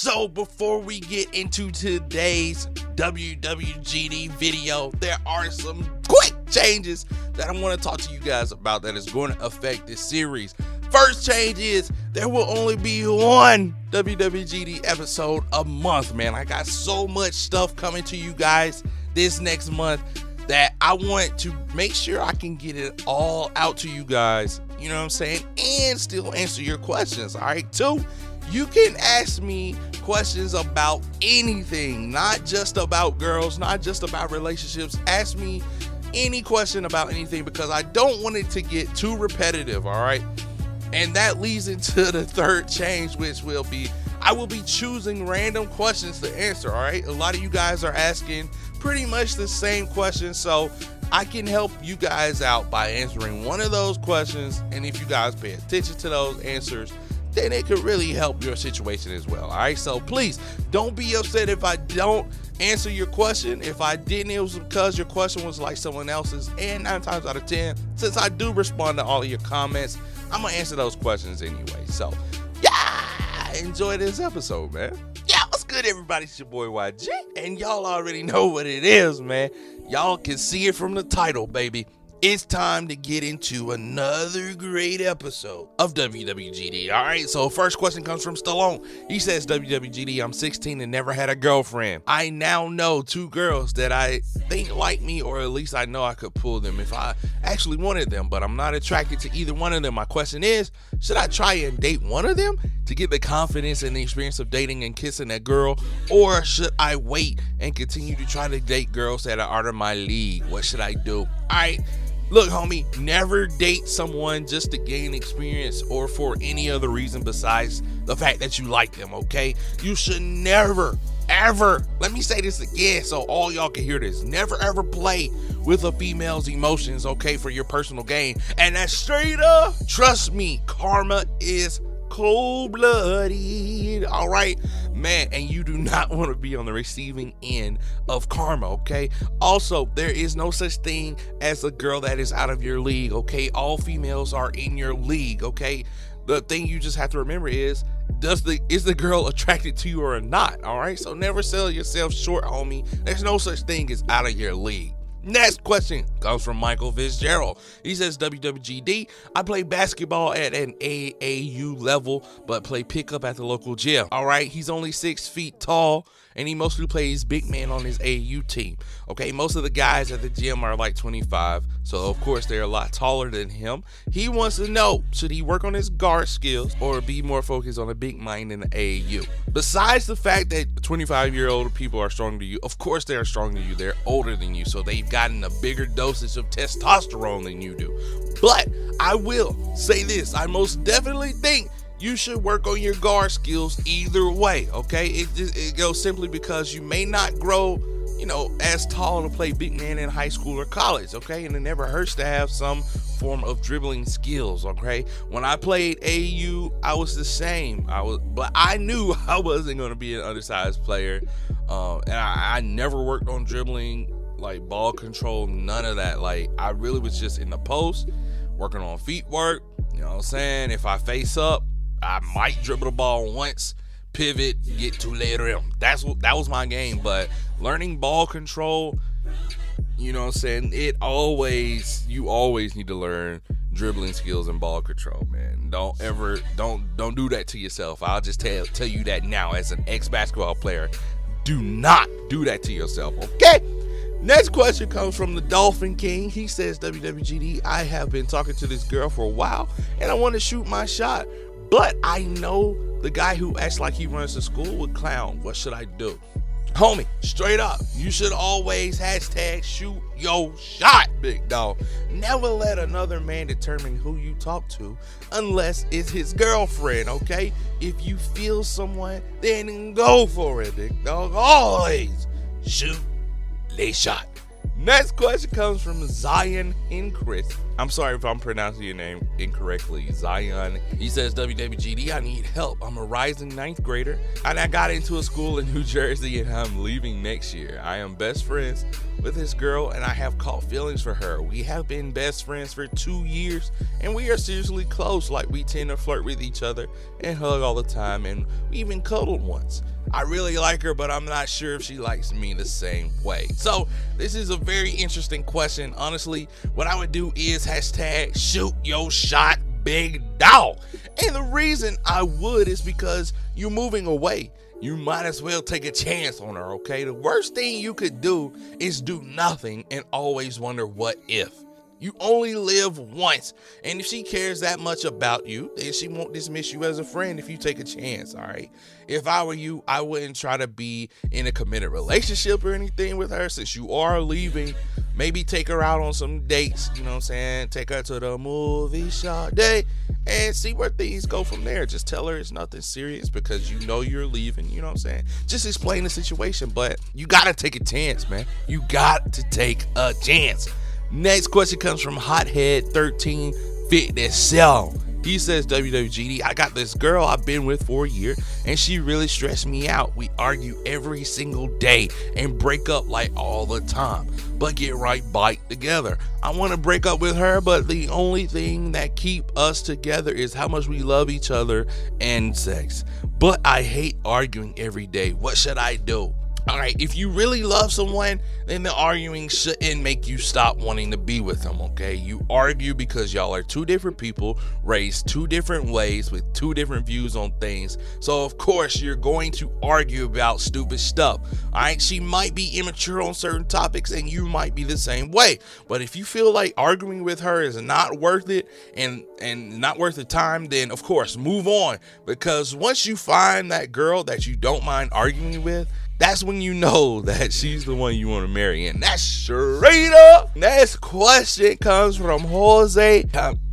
So before we get into today's WWGD video, there are some quick changes that I want to talk to you guys about that is going to affect this series. First change is there will only be one WWGD episode a month, man. I got so much stuff coming to you guys this next month that I want to make sure I can get it all out to you guys, you know what I'm saying, and still answer your questions, all right? Two, you can ask me questions about anything, not just about girls, not just about relationships. Ask me any question about anything because I don't want it to get too repetitive, all right? And that leads into the third change, which will be I will be choosing random questions to answer, all right? A lot of you guys are asking pretty much the same questions, so I can help you guys out by answering one of those questions, and if you guys pay attention to those answers, then it could really help your situation as well, all right? So please don't be upset if I don't answer your question. If I didn't, it was because your question was like someone else's, and 9 times out of 10, since I do respond to all of your comments, I'm gonna answer those questions anyway. So yeah, enjoy this episode, man. Yeah, what's good, everybody? It's your boy YG, and y'all already know what it is, man. Y'all can see it from the title, baby. It's time to get into another great episode of WWGD. All right, so first question comes from Stallone. He says, WWGD, I'm 16 and never had a girlfriend. I now know 2 girls that I think like me, or at least I know I could pull them if I actually wanted them, but I'm not attracted to either one of them. My question is, should I try and date one of them to get the confidence and the experience of dating and kissing that girl, or should I wait and continue to try to date girls that are out of my league? What should I do? All right. Look, homie, never date someone just to gain experience or for any other reason besides the fact that you like them, okay? You should never, ever, let me say this again so all y'all can hear this, never ever play with a female's emotions, okay, for your personal gain. And that's straight up, trust me, karma is cold-blooded, all right, man, and you do not want to be on the receiving end of karma, okay? Also, there is no such thing as a girl that is out of your league, okay? All females are in your league, okay? The thing you just have to remember is the girl attracted to you or not, all right? So never sell yourself short, homie. There's no such thing as out of your league. Next question comes from Michael Fitzgerald. He says, WWGD, I play basketball at an AAU level, but play pickup at the local gym. All right, he's only 6 feet tall, and he mostly plays big man on his AAU team. Okay, most of the guys at the gym are like 25, so of course they're a lot taller than him. He wants to know, should he work on his guard skills or be more focused on a big man in the AAU? Besides the fact that 25-year-old people are stronger than you, of course they are stronger than you, they're older than you, so they've gotten a bigger dosage of testosterone than you do. But I will say this, I most definitely think you should work on your guard skills either way, okay? It goes simply because you may not grow, you know, as tall to play big man in high school or college, okay? And it never hurts to have some form of dribbling skills, okay? When I played AAU, I was the same. But I knew I wasn't going to be an undersized player, and I never worked on dribbling, like ball control, none of that. Like, I really was just in the post, working on feet work, you know what I'm saying? If I face up, I might dribble the ball once, pivot, get to later rim. That was my game. But learning ball control, you know what I'm saying, you always need to learn dribbling skills and ball control, man. Don't do that to yourself. I'll just tell you that now as an ex-basketball player. Do not do that to yourself, okay? Next question comes from the Dolphin King. He says, WWGD, I have been talking to this girl for a while and I want to shoot my shot, but I know the guy who acts like he runs the school would clown. What should I do? Homie, straight up, you should always #shoot your shot, big dog. Never let another man determine who you talk to unless it's his girlfriend, okay? If you feel someone, then go for it, big dog. Always shoot a shot. Next question comes from Zion and Chris. I'm sorry if I'm pronouncing your name incorrectly, Zion. He says, WWGD, I need help. I'm a rising 9th grader, and I got into a school in New Jersey, and I'm leaving next year. I am best friends with this girl, and I have caught feelings for her. We have been best friends for 2 years, and we are seriously close. Like, we tend to flirt with each other and hug all the time, and we even cuddled once. I really like her, but I'm not sure if she likes me the same way. So this is a very interesting question. Honestly, what I would do is hashtag shoot your shot, big dog. And the reason I would is because you're moving away. You might as well take a chance on her, okay? The worst thing you could do is do nothing and always wonder what if. You only live once, and if she cares that much about you, then she won't dismiss you as a friend if you take a chance, all right? If I were you, I wouldn't try to be in a committed relationship or anything with her since you are leaving. Maybe take her out on some dates, you know what I'm saying? Take her to the movie shop day and see where things go from there. Just tell her it's nothing serious because you know you're leaving, you know what I'm saying? Just explain the situation, but you gotta take a chance, man. You got to take a chance. Next question comes from Hothead1357. He says, WWGD, I got this girl I've been with for a year, and she really stressed me out. We argue every single day and break up like all the time, but get right back together. I want to break up with her, but the only thing that keep us together is how much we love each other and sex. But I hate arguing every day. What should I do? All right, if you really love someone, then the arguing shouldn't make you stop wanting to be with them, okay? You argue because y'all are two different people, raised two different ways with two different views on things. So, of course, you're going to argue about stupid stuff, all right? She might be immature on certain topics, and you might be the same way. But if you feel like arguing with her is not worth it and not worth the time, then, of course, move on. Because once you find that girl that you don't mind arguing with, that's when you know that she's the one you want to marry. And that's straight up. Next question comes from Jose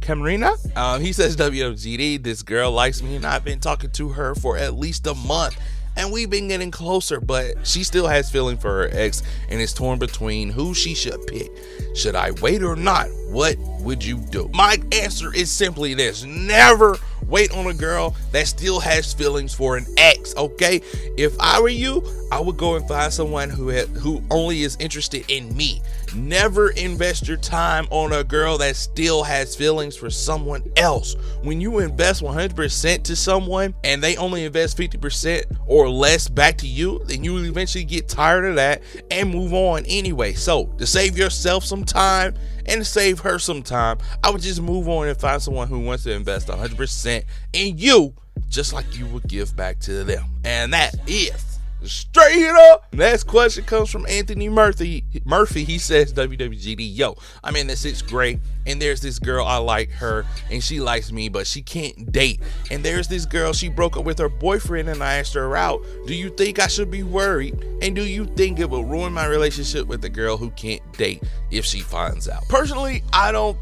Camarina. He says, WWGD, this girl likes me and I've been talking to her for at least a month. And we've been getting closer, but she still has feeling for her ex and is torn between who she should pick. Should I wait or not? What would you do? My answer is simply this. Never wait on a girl that still has feelings for an ex, okay? If I were you, I would go and find someone who only is interested in me. Never invest your time on a girl that still has feelings for someone else. When you invest 100% to someone and they only invest 50% or less back to you, then you will eventually get tired of that and move on anyway. So to save yourself some time and to save her some time, I would just move on and find someone who wants to invest 100% in you, just like you would give back to them. And that is straight up. Next question comes from Anthony Murphy. He says, WWGD, yo, I'm in the 6th grade and there's this girl, I like her and she likes me, but she can't date. And there's this girl, she broke up with her boyfriend and I asked her out. Do you think I should be worried? And do you think it will ruin my relationship with the girl who can't date if she finds out? Personally, I don't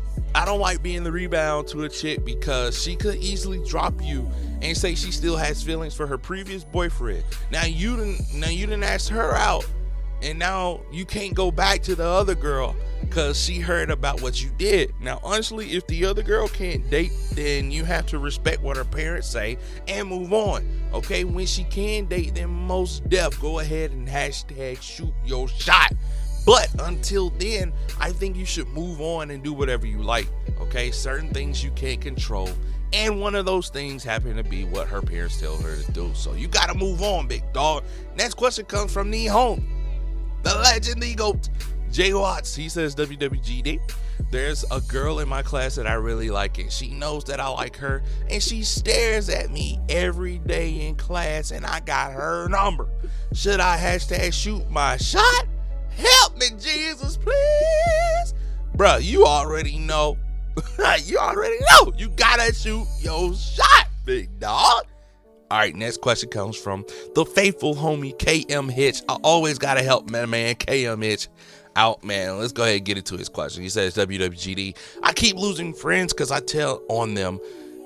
like being the rebound to a chick because she could easily drop you and say she still has feelings for her previous boyfriend. Now you didn't ask her out, and now you can't go back to the other girl because she heard about what you did. Now, honestly, if the other girl can't date, then you have to respect what her parents say and move on. Okay, when she can date, then most def go ahead and hashtag shoot your shot. But until then, I think you should move on and do whatever you like, okay? Certain things you can't control, and one of those things happen to be what her parents tell her to do. So you gotta move on, big dog. Next question comes from the home, the legend, the GOAT, Jay Watts. He says, WWGD, there's a girl in my class that I really like, and she knows that I like her, and she stares at me every day in class, and I got her number. Should I hashtag shoot my shot? Help me, Jesus, please. Bruh, you already know. You already know. You gotta shoot your shot, big dog. All right, next question comes from the faithful homie KM Hitch. I always gotta help my man KM Hitch out, man. Let's go ahead and get into his question. He says, WWGD, I keep losing friends because I tell on them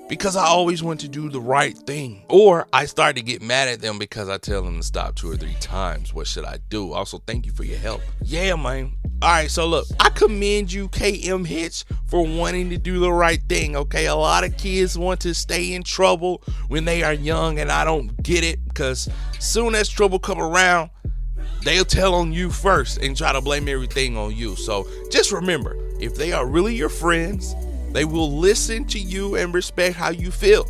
because I always want to do the right thing. Or I start to get mad at them because I tell them to stop 2 or 3 times. What should I do? Also, thank you for your help. Yeah, man. All right, so look, I commend you, KM Hits, for wanting to do the right thing, okay? A lot of kids want to stay in trouble when they are young, and I don't get it, because soon as trouble come around, they'll tell on you first and try to blame everything on you. So just remember, if they are really your friends, they will listen to you and respect how you feel.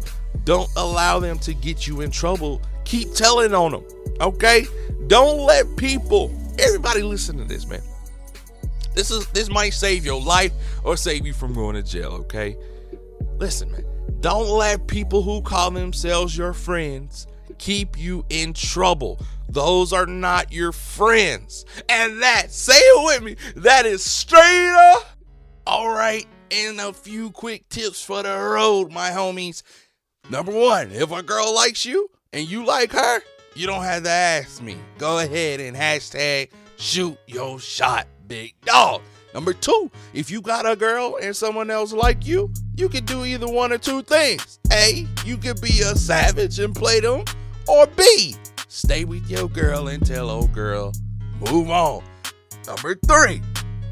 Don't allow them to get you in trouble. Keep telling on them, okay? Don't let people, everybody listen to this, man. This might save your life or save you from going to jail, okay? Listen, man, don't let people who call themselves your friends keep you in trouble. Those are not your friends. And that, say it with me, that is straight up. All right, and a few quick tips for the road, my homies. Number one, if a girl likes you and you like her, you don't have to ask me. Go ahead and hashtag shoot your shot, big dog. Number two, if you got a girl and someone else like you can do either one or two things. A, you could be a savage and play them, or B, stay with your girl and tell old girl, move on. Number three,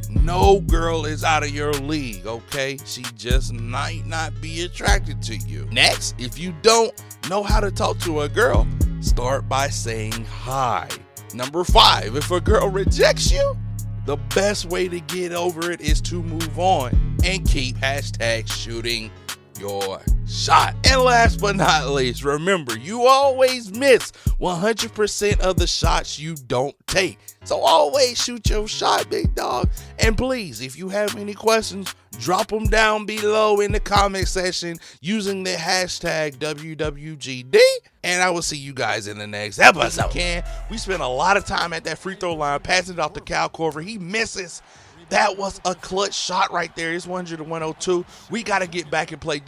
no girl is out of your league, okay? She just might not be attracted to you. Next, if you don't know how to talk to a girl, start by saying hi. Number five, if a girl rejects you, the best way to get over it is to move on and keep hashtag shooting your shot. And last but not least, remember, you always miss 100% of the shots you don't take. So always shoot your shot, big dog. And please, if you have any questions, drop them down below in the comment section using the hashtag WWGD. And I will see you guys in the next episode. We spent a lot of time at that free throw line, passing it off to Cal Corver. He misses. That was a clutch shot right there. It's 100 to 102. We got to get back and play